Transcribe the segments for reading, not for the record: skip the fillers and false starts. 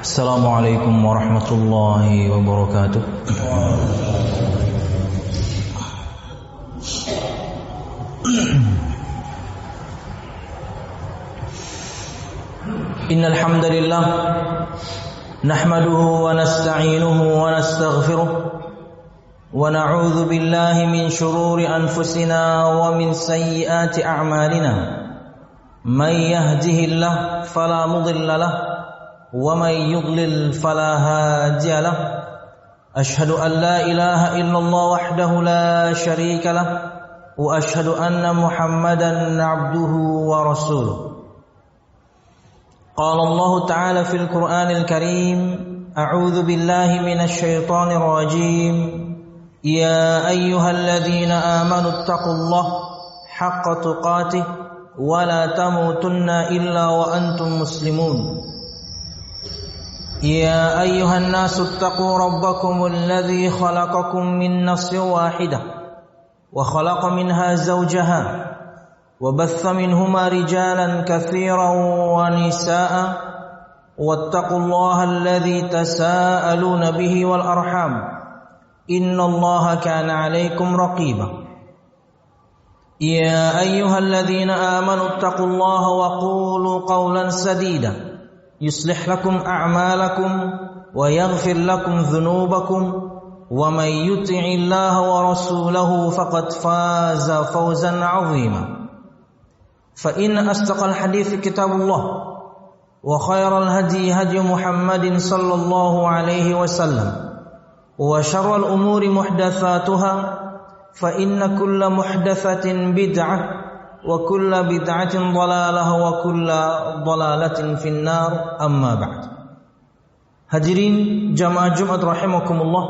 Assalamualaikum warahmatullahi wabarakatuh. Innal hamdalillah nahmaduhu wa nasta'inuhu wa nastaghfiruh wa na'udzu billahi min shururi anfusina wa min sayyiati a'malina. May yahdihillahu fala mudilla lahu wa may yudlil fala hadiya lahu. Ashhadu an la ilaha illallah wahdahu la sharika lahu wa ashhadu anna Muhammadan 'abduhu wa rasuluh. قال الله تعالى في القرآن الكريم أعوذ بالله من الشيطان الرجيم يا أيها الذين آمنوا اتقوا الله حق تقاته ولا تموتن إلا وأنتم مسلمون يا أيها الناس اتقوا ربكم الذي خلقكم من نفس واحدة وخلق منها زوجها وبث منهما رجالا كثيرا ونساء واتقوا الله الذي تساءلون به والأرحام إن الله كان عليكم رقيبا يا أيها الذين آمنوا اتقوا الله وقولوا قولا سديدا يصلح لكم أعمالكم ويغفر لكم ذنوبكم ومن يطع الله ورسوله فقد فاز فوزا عظيما فإن أصدق الحديث كتاب الله وخير الهدي هدي محمد صلى الله عليه وسلم وشر الأمور محدثاتها فإن كل محدثة بدعة وكل بدعة ضلالة وكل ضلالة في النار أما بعد. Hadirin jamaah Jumat rahimakumullah.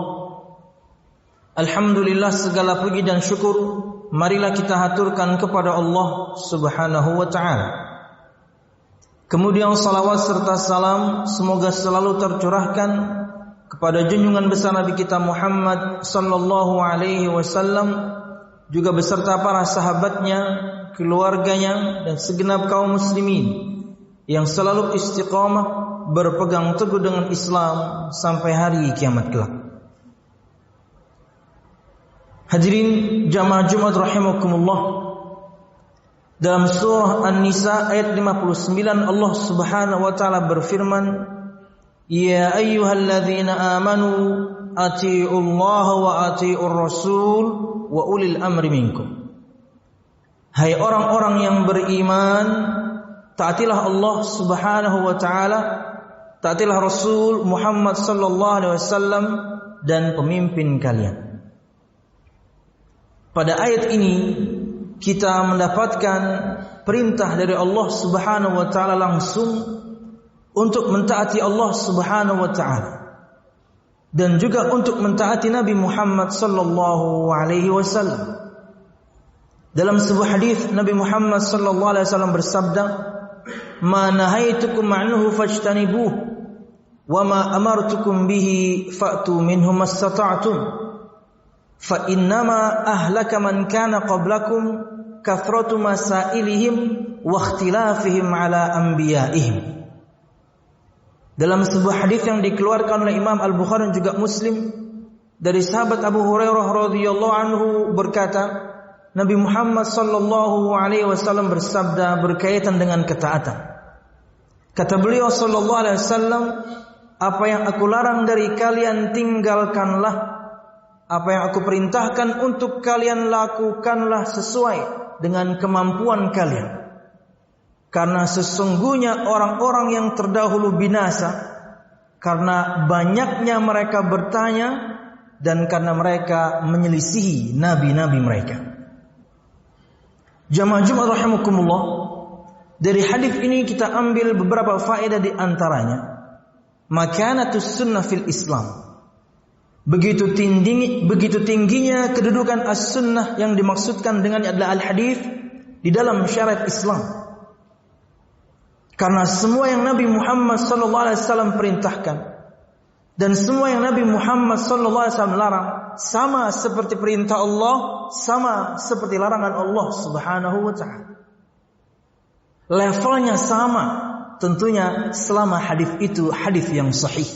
Alhamdulillah, segala puji dan syukur marilah kita haturkan kepada Allah Subhanahu wa ta'ala. Kemudian salawat serta salam semoga selalu tercurahkan kepada junjungan besar Nabi kita Muhammad sallallahu alaihi wasallam, juga beserta para sahabatnya, keluarganya dan segenap kaum muslimin yang selalu istiqamah berpegang teguh dengan Islam sampai hari kiamat kelak. Hadirin jamaah Jumat rahimakumullah, dalam surah An-Nisa ayat 59 Allah Subhanahu wa taala berfirman, ya ayyuhalladzina amanu atiiullaha wa atiiur rasul wa ulil amri minkum. Hai orang-orang yang beriman, taatilah Allah Subhanahu wa taala, taatilah Rasul Muhammad sallallahu alaihi wasallam dan pemimpin kalian. Pada ayat ini kita mendapatkan perintah dari Allah Subhanahu wa taala langsung untuk mentaati Allah Subhanahu wa taala dan juga untuk mentaati Nabi Muhammad sallallahu alaihi wasallam. Dalam sebuah hadis Nabi Muhammad sallallahu alaihi wasallam bersabda, "Ma nahaitukum anhu fajtanibuh wa ma amartukum bihi fa'tu minhu mastata'tum." Fa innama ahlaka man kana qablakum kathratu masailihim wa ikhtilafihim ala anbiya'ihim. Dalam sebuah hadis yang dikeluarkan oleh Imam Al-Bukhari dan juga Muslim dari sahabat Abu Hurairah radhiyallahu anhu berkata, Nabi Muhammad sallallahu alaihi wasallam bersabda berkaitan dengan ketaatan. Kata beliau sallallahu alaihi wasallam, apa yang aku larang dari kalian tinggalkanlah, apa yang aku perintahkan untuk kalian lakukanlah sesuai dengan kemampuan kalian. Karena sesungguhnya orang-orang yang terdahulu binasa karena banyaknya mereka bertanya dan karena mereka menyelisihi nabi-nabi mereka. Jamaah Jumat rahimakumullah, dari hadis ini kita ambil beberapa faedah di antaranya. Makanatus sunnah fil Islam. Begitu tingginya kedudukan as-sunnah yang dimaksudkan dengan adalah al-hadis di dalam syariat Islam. Karena semua yang Nabi Muhammad sallallahu alaihi wasallam perintahkan dan semua yang Nabi Muhammad sallallahu alaihi wasallam larang sama seperti perintah Allah, sama seperti larangan Allah Subhanahu wa taala. Levelnya sama, tentunya selama hadis itu hadis yang sahih.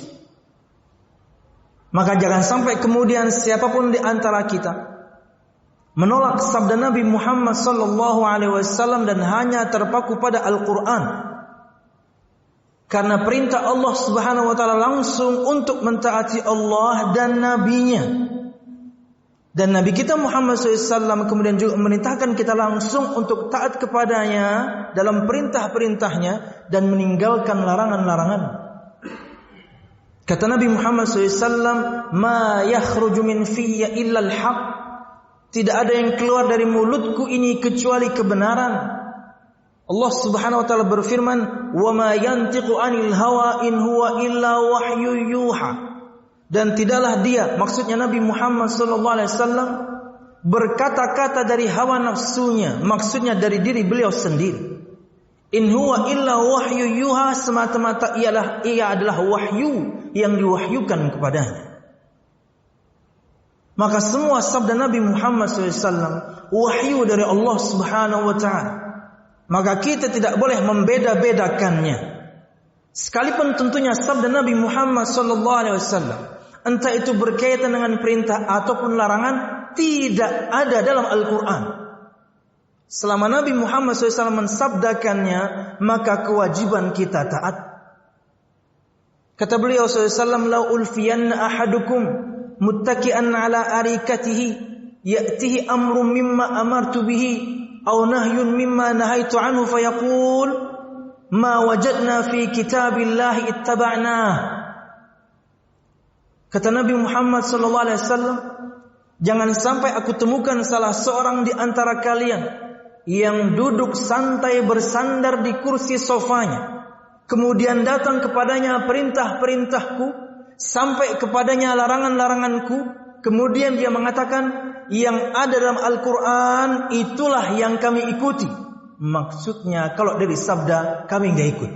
Maka jangan sampai kemudian siapapun di antara kita menolak sabda Nabi Muhammad sallallahu alaihi wasallam dan hanya terpaku pada Al-Qur'an. Karena perintah Allah Subhanahu wa taala langsung untuk mentaati Allah dan nabinya. Dan Nabi kita Muhammad SAW kemudian juga memerintahkan kita langsung untuk taat kepadanya dalam perintah-perintahnya dan meninggalkan larangan-larangan. Kata Nabi Muhammad SAW, "Ma yakhruju min fiyya illa al-haq." Tidak ada yang keluar dari mulutku ini kecuali kebenaran. Allah Subhanahu wa taala berfirman, "Wa ma yantiqu 'anil hawa in huwa illa wahyu yuha." Dan tidaklah dia, maksudnya Nabi Muhammad SAW, berkata-kata dari hawa nafsunya, maksudnya dari diri beliau sendiri. In huwa illa wahyu yuha, semata-mata ia adalah wahyu yang diwahyukan kepadanya. Maka semua sabda Nabi Muhammad SAW wahyu dari Allah Subhanahu wa taala. Maka kita tidak boleh membeda-bedakannya. Sekalipun tentunya sabda Nabi Muhammad SAW, entah itu berkaitan dengan perintah ataupun larangan, tidak ada dalam Al-Quran. Selama Nabi Muhammad SAW mensabdakannya, maka kewajiban kita taat. Kata beliau SAW, "Lau ulfiyanna ahadukum muttaki'an ala arikatihi, ya'tihi amrun mimma amartu bihi, aw nahyun mimma nahaitu anhu fayaqul, ma wajadna fi kitabillahi ittaba'nah." Kata Nabi Muhammad SAW, jangan sampai aku temukan salah seorang di antara kalian yang duduk santai bersandar di kursi sofanya, kemudian datang kepadanya perintah-perintahku, sampai kepadanya larangan-laranganku, kemudian dia mengatakan, yang ada dalam Al-Quran itulah yang kami ikuti. Maksudnya kalau dari sabda kami enggak ikut.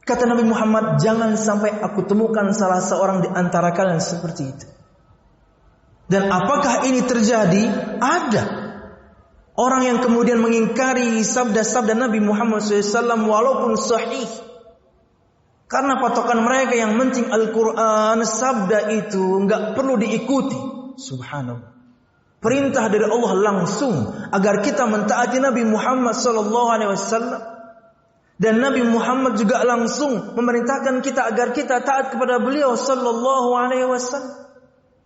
Kata Nabi Muhammad, jangan sampai aku temukan salah seorang di antara kalian seperti itu. Dan apakah ini terjadi? Ada orang yang kemudian mengingkari sabda-sabda Nabi Muhammad SAW walaupun sahih. Karena patokan mereka yang penting Al-Quran, sabda itu enggak perlu diikuti. Subhanallah. Perintah dari Allah langsung agar kita mentaati Nabi Muhammad SAW. Dan Nabi Muhammad juga langsung memerintahkan kita agar kita taat kepada beliau sallallahu alaihi wasallam.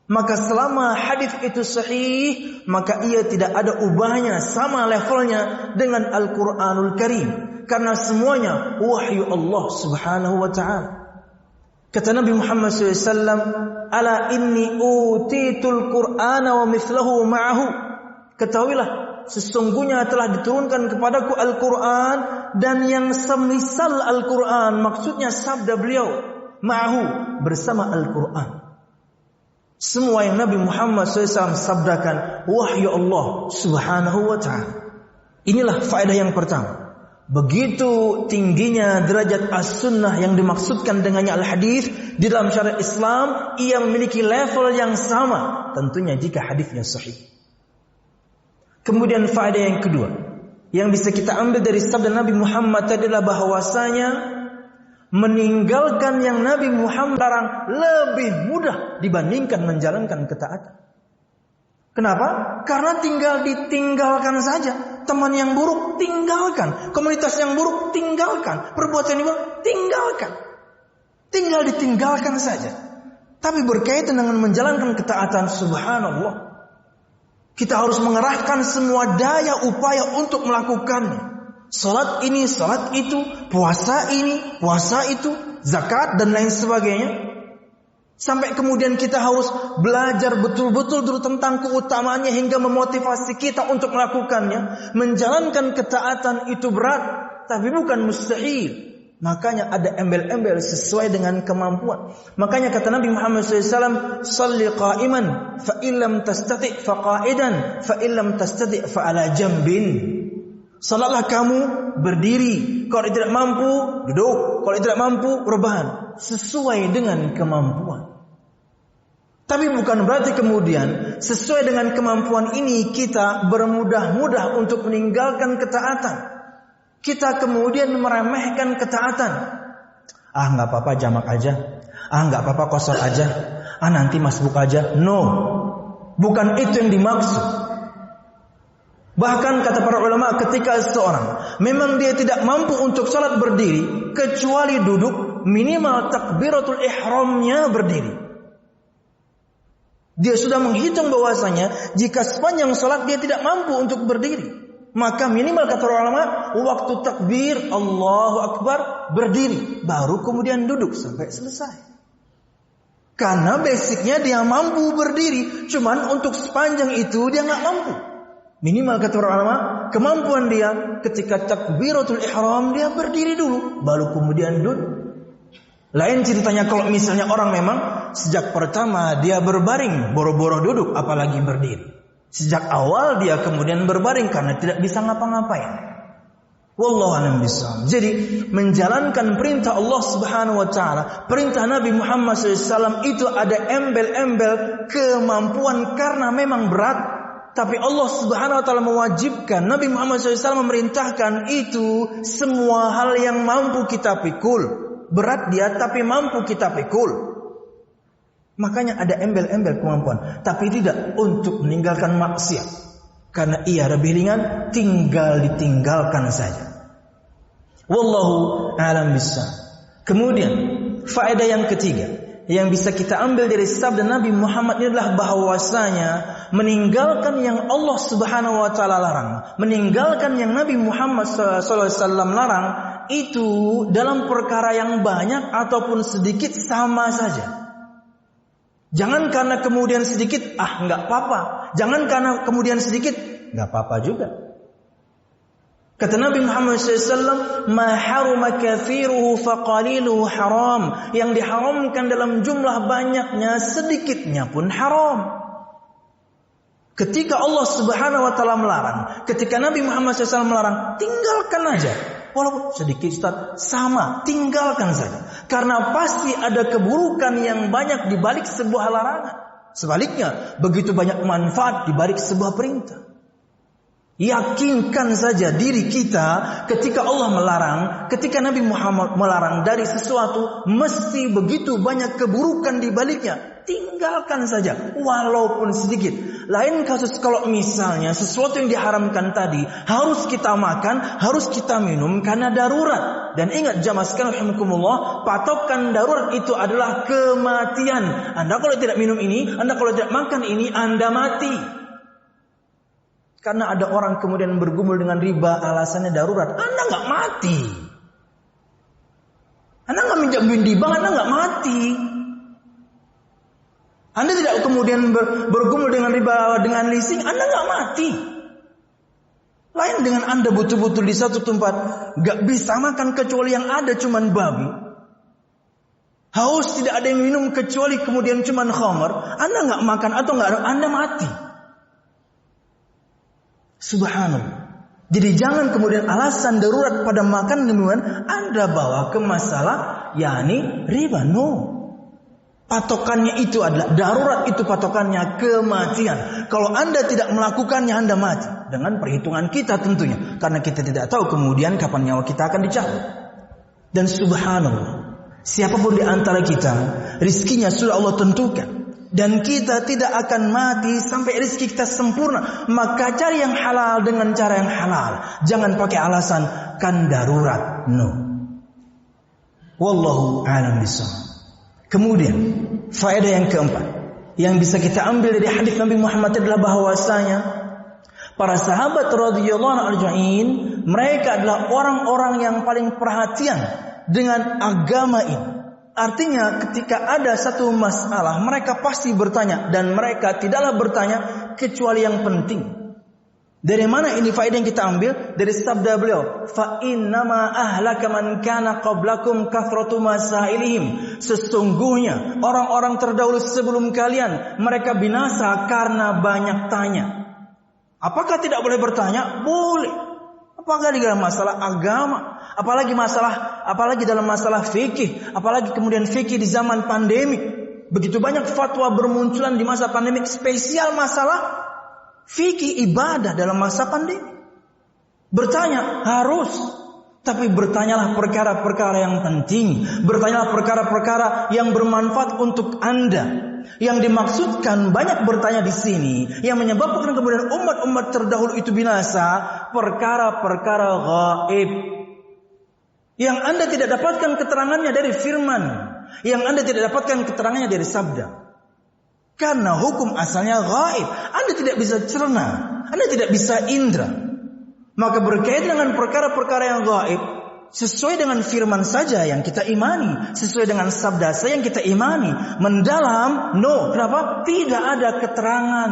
Maka selama hadis itu sahih, maka ia tidak ada ubahnya, sama levelnya dengan Al-Qur'anul Karim, karena semuanya wahyu Allah Subhanahu wa taala. Kata Nabi Muhammad SAW, "Ala inni utitul Qur'ana wa mithlahu ma'ahu." Ketahuilah, sesungguhnya telah diturunkan kepadaku Al-Quran dan yang semisal Al-Quran, maksudnya sabda beliau, ma'ahu, bersama Al-Quran. Semua yang Nabi Muhammad SAW sabdakan wahyu Allah Subhanahu wa ta'ala. Inilah faedah yang pertama. Begitu tingginya derajat as-sunnah yang dimaksudkan dengannya al-hadis di dalam syariat Islam, ia memiliki level yang sama tentunya jika hadisnya sahih. Kemudian faedah yang kedua yang bisa kita ambil dari sabda Nabi Muhammad adalah bahwasanya meninggalkan yang Nabi Muhammad larang lebih mudah dibandingkan menjalankan ketaatan. Kenapa? Karena tinggal ditinggalkan saja. Teman yang buruk tinggalkan, komunitas yang buruk tinggalkan, perbuatan yang buruk tinggalkan. Tinggal ditinggalkan saja. Tapi berkaitan dengan menjalankan ketaatan, subhanallah, kita harus mengerahkan semua daya upaya untuk melakukannya. Salat ini, salat itu, puasa ini, puasa itu, zakat dan lain sebagainya. Sampai kemudian kita harus belajar betul-betul dulu tentang keutamaannya hingga memotivasi kita untuk melakukannya. Menjalankan ketaatan itu berat, tapi bukan mustahil. Makanya ada embel-embel sesuai dengan kemampuan. Makanya kata Nabi Muhammad SAW, "Salli qa'iman, fa illam tastati' fa qa'idan, fa illam tastati' fa ala jambin." Salatlah kamu berdiri, kalau tidak mampu duduk, kalau tidak mampu rebahan, sesuai dengan kemampuan. Tapi bukan berarti kemudian sesuai dengan kemampuan ini kita bermudah-mudah untuk meninggalkan ketaatan. kita kemudian meremehkan ketaatan. Nggak apa-apa jamak aja. Nggak apa-apa qasar aja. Nanti masbuk aja. No. Bukan itu yang dimaksud. Bahkan kata para ulama, ketika seseorang memang dia tidak mampu untuk salat berdiri kecuali duduk, minimal takbiratul ihramnya berdiri. Dia sudah menghitung bahwasanya jika sepanjang salat dia tidak mampu untuk berdiri, maka minimal kata para ulama, waktu takbir Allahu Akbar berdiri, baru kemudian duduk sampai selesai. Karena basicnya dia mampu berdiri, cuman untuk sepanjang itu dia nggak mampu. Minimal kata para ulama, kemampuan dia ketika takbiratul ihram dia berdiri dulu, baru kemudian duduk. Lain ceritanya kalau misalnya orang memang sejak pertama dia berbaring, boro-boro duduk, apalagi berdiri. Sejak awal dia kemudian berbaring karena tidak bisa ngapa-ngapain. Wallahu a'lam bishawab. Jadi menjalankan perintah Allah Subhanahu wa taala, perintah Nabi Muhammad SAW itu ada embel-embel kemampuan karena memang berat. Tapi Allah Subhanahu wa taala mewajibkan, Nabi Muhammad SAW memerintahkan itu semua hal yang mampu kita pikul. Berat dia tapi mampu kita pikul. Makanya ada embel-embel kemampuan, tapi tidak untuk meninggalkan maksiat. Karena ia lebih ringan, tinggal ditinggalkan saja. Wallahu a'lam bishawab. Kemudian faedah yang ketiga yang bisa kita ambil dari sabda Nabi Muhammad ini adalah bahwasanya meninggalkan yang Allah Subhanahu wa taala larang, meninggalkan yang Nabi Muhammad sallallahu alaihi wasallam larang itu dalam perkara yang banyak ataupun sedikit sama saja. Jangan karena kemudian sedikit enggak apa-apa, jangan karena kemudian sedikit enggak apa-apa juga. Kata Nabi Muhammad SAW, ma haruma kathiruhu faqaliluhu haram. Yang diharamkan dalam jumlah banyaknya, sedikitnya pun haram. Ketika Allah Subhanahu wa taala melarang, ketika Nabi Muhammad SAW melarang, tinggalkan aja. Walaupun sedikit Ustaz, sama, tinggalkan saja. Karena pasti ada keburukan yang banyak di balik sebuah larangan. Sebaliknya, begitu banyak manfaat di balik sebuah perintah. Yakinkan saja diri kita ketika Allah melarang, ketika Nabi Muhammad melarang dari sesuatu, mesti begitu banyak keburukan di baliknya. Tinggalkan saja, walaupun sedikit. Lain kasus kalau misalnya sesuatu yang diharamkan tadi harus kita makan, harus kita minum karena darurat. Dan ingat jamaah sekalian rahimakumullah, patokan darurat itu adalah kematian. Anda kalau tidak minum ini, Anda kalau tidak makan ini, Anda mati. Karena ada orang kemudian bergumul dengan riba, alasannya darurat. Anda nggak mati. Anda nggak minjem di bank, Anda nggak mati. Anda tidak kemudian bergumul dengan riba, dengan leasing, Anda nggak mati. Lain dengan Anda betul-betul di satu tempat, nggak bisa makan kecuali yang ada cuman babi. Haus tidak ada yang minum kecuali kemudian cuman khamar. Anda nggak makan atau nggak ada, Anda mati. Subhanallah. Jadi jangan kemudian alasan darurat pada makan minuman Anda bawa ke masalah yakni riba. No. Patokannya itu adalah darurat, itu patokannya kematian. Kalau Anda tidak melakukannya Anda mati. Dengan perhitungan kita tentunya. Karena kita tidak tahu kemudian kapan nyawa kita akan dicabut. Dan subhanallah, siapapun di antara kita rizkinya sudah Allah tentukan. Dan kita tidak akan mati sampai rezeki kita sempurna. Maka cari yang halal dengan cara yang halal. Jangan pakai alasan kan darurat. No. Wallahu a'lam bishawab. Kemudian faedah yang keempat yang bisa kita ambil dari hadis Nabi Muhammad adalah bahwasanya para sahabat radhiyallahu anhum ajma'in, mereka adalah orang-orang yang paling perhatian dengan agama ini. Artinya ketika ada satu masalah, mereka pasti bertanya. Dan mereka tidaklah bertanya kecuali yang penting. Dari mana ini faedah yang kita ambil? Dari sabda beliau, fa innama ahlaka man kana qablakum kathratu masailihim. Sesungguhnya orang-orang terdahulu sebelum kalian, mereka binasa karena banyak tanya. Apakah tidak boleh bertanya? Boleh. Apakah di dalam masalah agama, apalagi dalam masalah fikih, apalagi kemudian fikih di zaman pandemik. Begitu banyak fatwa bermunculan di masa pandemik, spesial masalah fikih ibadah dalam masa pandemi. Bertanya harus, Tapi bertanyalah perkara-perkara yang penting. Bertanyalah perkara-perkara yang bermanfaat untuk Anda. Yang dimaksudkan banyak bertanya di sini, yang menyebabkan kemudian umat-umat terdahulu itu binasa, perkara-perkara gaib. Yang Anda tidak dapatkan keterangannya dari firman. Yang Anda tidak dapatkan keterangannya dari sabda. Karena hukum asalnya gaib. Anda tidak bisa cerna. Anda tidak bisa indra. Maka berkaitan dengan perkara-perkara yang gaib, sesuai dengan firman saja yang kita imani, sesuai dengan sabda saja yang kita imani. Mendalam, no. Kenapa? Tidak ada keterangan.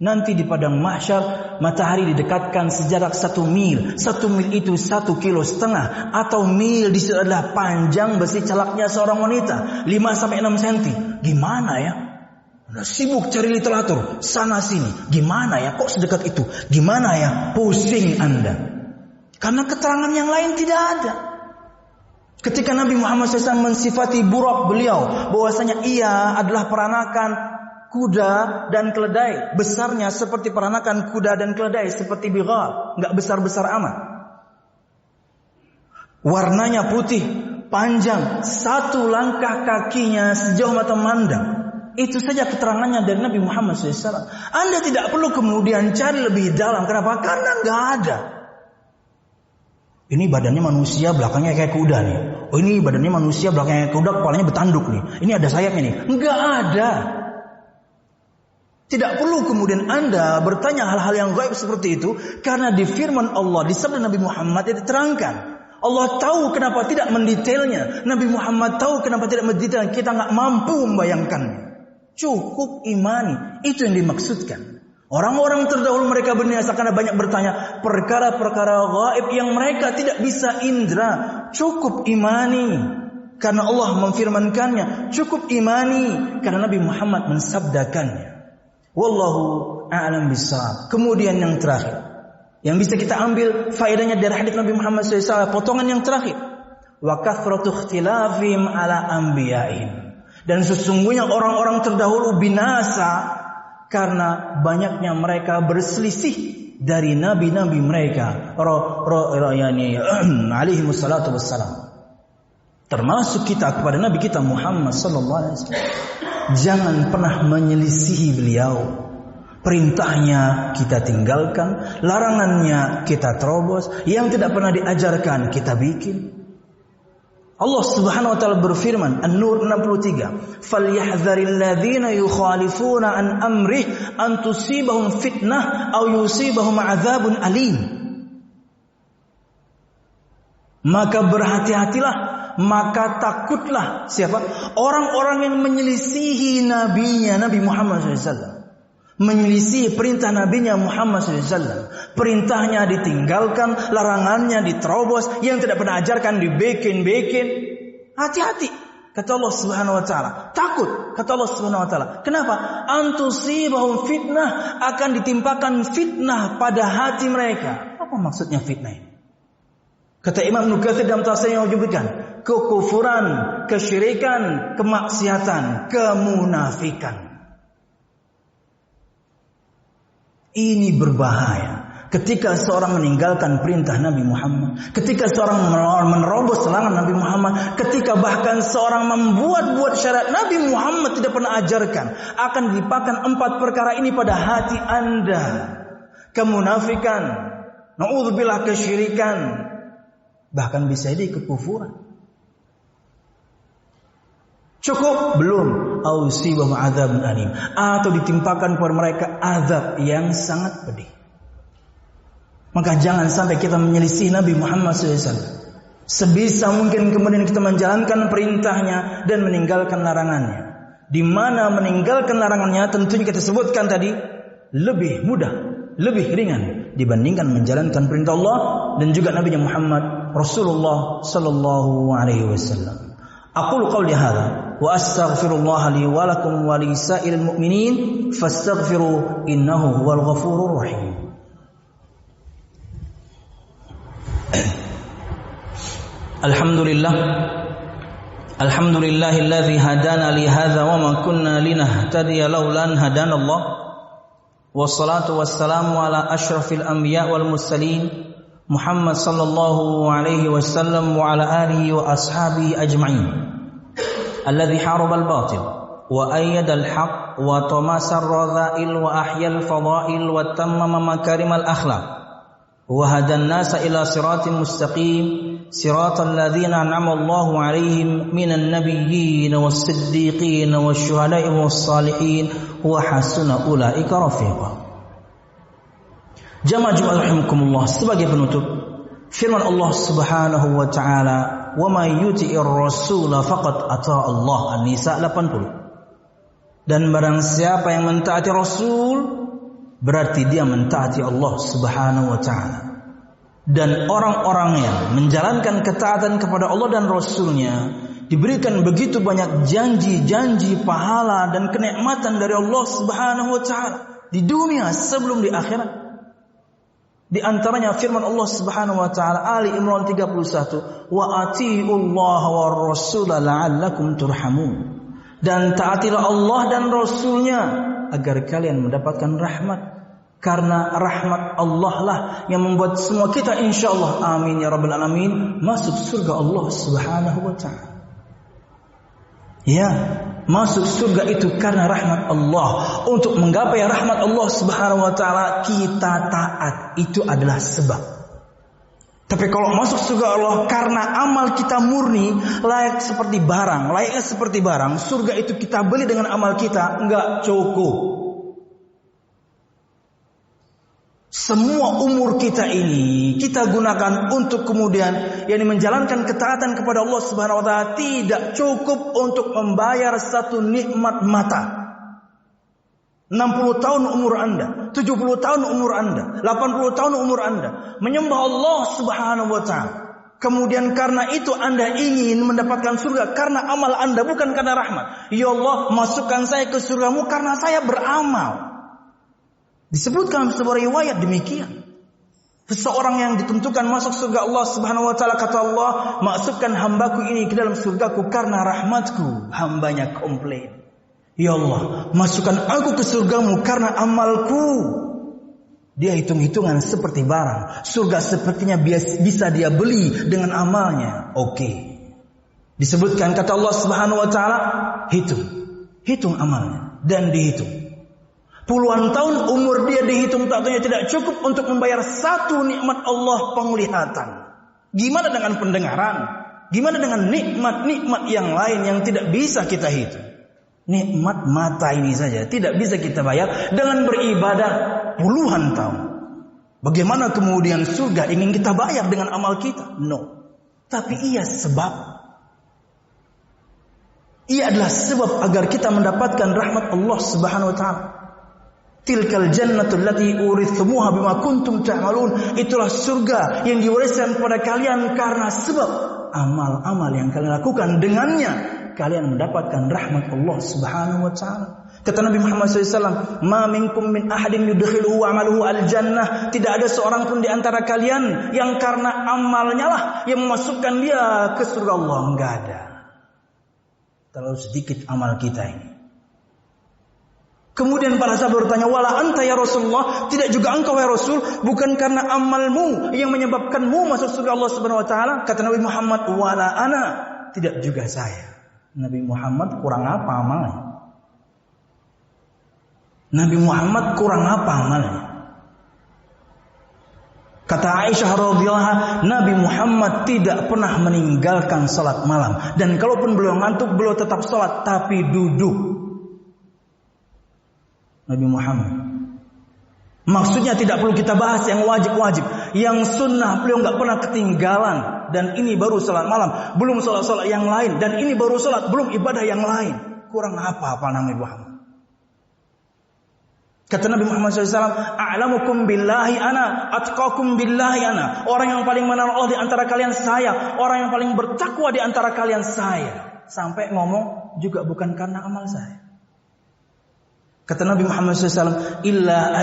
Nanti di padang mahsyar, matahari didekatkan sejarak 1 mil. 1 mil itu 1,5 kilo. Atau mil di situ adalah panjang besi calaknya seorang wanita, 5-6 cm. Gimana ya? Anda sibuk cari literatur sana sini. Gimana ya? Kok sedekat itu? Gimana ya? Pusing Anda. Karena keterangan yang lain tidak ada. Ketika Nabi Muhammad SAW mensifati Burak beliau, bahwasanya ia adalah peranakan kuda dan keledai. Besarnya seperti peranakan kuda dan keledai, seperti bighal, enggak besar-besar amat. Warnanya putih, panjang, 1 langkah kakinya sejauh mata memandang. Itu saja keterangannya dari Nabi Muhammad SAW. Anda tidak perlu kemudian cari lebih dalam. Kenapa? Karena nggak ada. Ini badannya manusia, belakangnya kayak kuda nih. Oh, ini badannya manusia, belakangnya kayak kuda, kepalanya bertanduk nih. Ini ada sayapnya nih. Nggak ada. Tidak perlu kemudian Anda bertanya hal-hal yang gaib seperti itu. Karena di firman Allah, di sabda Nabi Muhammad itu diterangkan. Allah tahu kenapa tidak mendetailnya. Nabi Muhammad tahu kenapa tidak mendetailnya. Kita nggak mampu membayangkannya. Cukup imani. Itu yang dimaksudkan. Orang-orang terdahulu mereka binasa karena banyak bertanya perkara-perkara gaib yang mereka tidak bisa indra. Cukup imani. Karena Allah memfirmankannya. Cukup imani. Karena Nabi Muhammad mensabdakannya. Wallahu a'lam bishawab. Kemudian yang terakhir, yang bisa kita ambil faedahnya dari hadis Nabi Muhammad SAW, potongan yang terakhir. Wa kathratu ikhtilafihim ala anbiya'ihim. Dan sesungguhnya orang-orang terdahulu binasa karena banyaknya mereka berselisih dari nabi-nabi mereka. Alaihi wassalatu wassalam. Termasuk kita kepada Nabi kita Muhammad sallallahu alaihi wasallam. Jangan pernah menyelisihi beliau. Perintahnya kita tinggalkan, larangannya kita terobos, yang tidak pernah diajarkan kita bikin. Allah Subhanahu wa taala berfirman, An-Nur 63, "Falyahdharil ladzina yukhalifuna an amrih an tusibahum fitnah aw yusibahum 'adzabun alim." Maka berhati-hatilah, maka takutlah siapa? Orang-orang yang menyelisihi nabinya Nabi Muhammad SAW. Menyelisih perintah nabinya Muhammad SAW. Perintahnya ditinggalkan, larangannya diterobos, yang tidak pernah ajarkan dibikin-bikin. Hati-hati, kata Allah Subhanahu wa taala. Takut, kata Allah Subhanahu wa taala. Kenapa? Antusibahum fitnah, akan ditimpakan fitnah pada hati mereka. Apa maksudnya fitnah ini? Kata Imam Ibnu Katsir dalam tafsirnya menyebutkan kekufuran, kesyirikan, kemaksiatan, kemunafikan. Ini berbahaya. Ketika seorang meninggalkan perintah Nabi Muhammad, ketika seorang menerobos larangan Nabi Muhammad, ketika bahkan seorang membuat-buat syariat Nabi Muhammad tidak pernah ajarkan, akan ditimpakan 4 perkara ini pada hati Anda. Kemunafikan, na'udzubillah, kesyirikan, bahkan bisa jadi kekufuran. Cukup? Belum. Ausibahum adzabun alim, atau ditimpakan kepada mereka azab yang sangat pedih. Maka jangan sampai kita menyelisih Nabi Muhammad SAW. Sebisa mungkin kemudian kita menjalankan perintahnya dan meninggalkan larangannya. Di mana meninggalkan larangannya tentunya kita sebutkan tadi lebih mudah, lebih ringan dibandingkan menjalankan perintah Allah dan juga Nabi Muhammad Rasulullah sallallahu alaihi wasallam. Aqulu qawli hadza wa astaghfirullah li wa lakum wa li sa'iril mu'minin fastaghfiru innahu huwal ghafurur rahim. Alhamdulillahilladzi hadana li hadza wa ma kunna linahtadiya laula an hadana Allah. Wassalatu wassalamu ala asyrafil anbiya wal mursalin Muhammad sallallahu alaihi wasallam wa ala alihi wa ashabihi ajma'in alladhi haraba al-batil wa ayyada al-haq wa tamasa ar-radha'il wa ahya al-fada'il wa tammama makarim al-akhlaq wa hada an-nasa ila siratin mustaqim siratal ladzina an'ama Allahu 'alaihim minan nabiyyin was-siddiqin wasyuhada'i was-salihin wa hasuna ulaika rafiqa. Jamaah rahimakumullah, sebagai penutup firman Allah Subhanahu wa taala, "Wa may yuti'ir rasul faqad ata Allah." An-Nisa 80. Dan barang siapa yang mentaati Rasul berarti dia mentaati Allah Subhanahu wa taala. Dan orang-orang yang menjalankan ketaatan kepada Allah dan Rasulnya diberikan begitu banyak janji-janji pahala dan kenikmatan dari Allah Subhanahu wa taala di dunia sebelum di akhirat. Di antaranya firman Allah Subhanahu wa taala Ali Imran 31, "Wa atiiullaha war rasula la'allakum turhamun." Dan taatilah Allah dan Rasulnya agar kalian mendapatkan rahmat. Karena rahmat Allah lah yang membuat semua kita insyaallah amin ya rabbal alamin masuk surga Allah Subhanahu wa taala. Ya, masuk surga itu karena rahmat Allah. Untuk menggapai rahmat Allah Subhanahu wa taala kita taat, itu adalah sebab. Tapi kalau masuk surga Allah karena amal kita murni, layaknya seperti barang, surga itu kita beli dengan amal kita, enggak cukup. Semua umur kita ini kita gunakan untuk kemudian menjalankan ketaatan kepada Allah Subhanahu wa taala tidak cukup untuk membayar satu nikmat mata. 60 tahun umur Anda, 70 tahun umur Anda, 80 tahun umur Anda menyembah Allah Subhanahu wa taala. Kemudian karena itu Anda ingin mendapatkan surga karena amal Anda, bukan karena rahmat. Ya Allah, masukkan saya ke surgamu karena saya beramal. Disebutkan sebuah riwayat demikian. Seseorang yang ditentukan masuk surga Allah Subhanahu wa taala, kata Allah, "Masukkan hambaku ini ke dalam surgaku karena rahmatku." Hambanya komplain, "Ya Allah, masukkan aku ke surgamu karena amalku." Dia hitung-hitungan seperti barang. Surga sepertinya bisa dia beli dengan amalnya. Oke. Disebutkan kata Allah Subhanahu wa taala, hitung amalnya dan dihitung. Puluhan tahun umur dia dihitung takutnya tidak cukup untuk membayar satu nikmat Allah penglihatan. Gimana dengan pendengaran? Gimana dengan nikmat-nikmat yang lain yang tidak bisa kita hitung? Nikmat mata ini saja tidak bisa kita bayar dengan beribadah puluhan tahun. Bagaimana kemudian surga ingin kita bayar dengan amal kita? No. Tapi ia sebab. Ia adalah sebab agar kita mendapatkan rahmat Allah Subhanahu wa taala. Tilkal jannatul lati urithumuha bima kuntum ta'malun. Itulah surga yang diwariskan kepada kalian karena sebab amal-amal yang kalian lakukan. Dengannya kalian mendapatkan rahmat Allah Subhanahu wa taala. Kata Nabi Muhammad SAW, "Ma minkum min ahadin yudkhiluhu amaluhu al-jannah." Tidak ada seorang pun di antara kalian yang karena amalnya lah yang memasukkan dia ke surga Allah. Enggak ada. Terlalu sedikit amal kita ini. Kemudian para sahabat bertanya, "Wala anta ya Rasulullah?" Tidak juga engkau ya Rasul? Bukan karena amalmu yang menyebabkanmu masuk surga Allah Subhanahu wa taala? Kata Nabi Muhammad, "Wala ana." Tidak juga saya. Nabi Muhammad kurang apa amalnya? Nabi Muhammad kurang apa amalnya? Kata Aisyah radhiyallahu anha, Nabi Muhammad tidak pernah meninggalkan salat malam. Dan kalaupun beliau ngantuk, beliau tetap salat tapi duduk. Nabi Muhammad. Maksudnya tidak perlu kita bahas yang wajib-wajib. Yang sunnah beliau nggak pernah ketinggalan. Dan ini baru salat malam, belum salat-salat yang lain. Dan ini baru salat, belum ibadah yang lain. Kurang apa Nabi Muhammad? Kata Nabi Muhammad SAW, "A'lamukum billahi ana, atqakum billahi ana." Orang yang paling mengenal Allah di antara kalian saya. Orang yang paling bertakwa di antara kalian saya. Sampai ngomong juga bukan karena amal saya. Kata Nabi Muhammad SAW, illa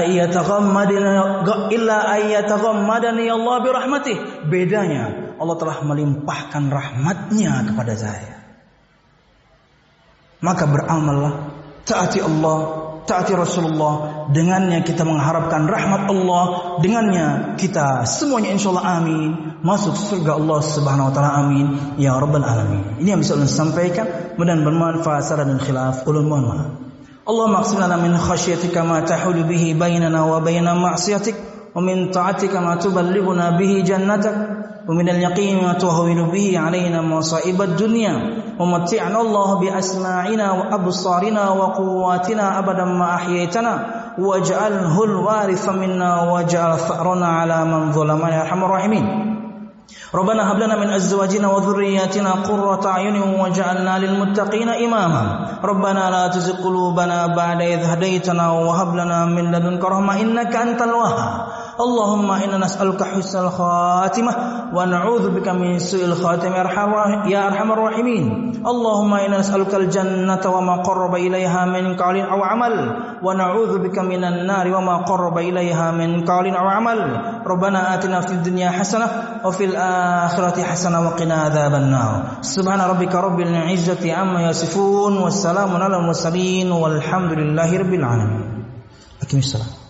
ayyataghammadani Allah birahmatih. Bedanya, Allah telah melimpahkan rahmatnya kepada saya. Maka beramallah, taati Allah, taati Rasulullah, dengannya kita mengharapkan rahmat Allah, dengannya kita semuanya insyaallah amin masuk surga Allah Subhanahu wa taala, amin ya rabbal alamin. Ini yang bisa ulun sampaikan, mudah-mudahan bermanfaat. Saran dan khilaf ulun mohon maaf. Allahumma aqsim lana min khasyatika ma tahulu bihi bainana wa baina ma'siyatik, ومن طاعتك ما تبلغنا به جنتك، ومن اليقين ما تهون به علينا مصائب الدنيا، ومتعنا الله بأسماعنا وأبصارنا وقواتنا أبدا ما أحييتنا، واجعله الوارث منا، واجعل ثأرنا على من ظلمنا يا أرحم الراحمين. ربنا هب لنا من أزواجنا وذرياتنا قرة أعين واجعلنا للمتقين إماما. ربنا لا تزغ قلوبنا بعد إذ هديتنا وهب لنا من لدنك رحمة إنك أنت الوهاب. اللهم إنا نسألك حسن الخاتمة ونعوذ بك من سوء الخاتمة يا أرحم الراحمين. اللهم إنا نسألك الجنة وما قرب إليها من قول أو عمل، ونعوذ بك من النار وما قرب إليها من قول أو عمل. ربنا آتنا في الدنيا حسنة وفي الآخرة حسنة وقنا عذاب النار. سبحان ربك رب العزة عما يصفون والسلام على المرسلين والحمد لله رب العالمين. أقم الصلاة.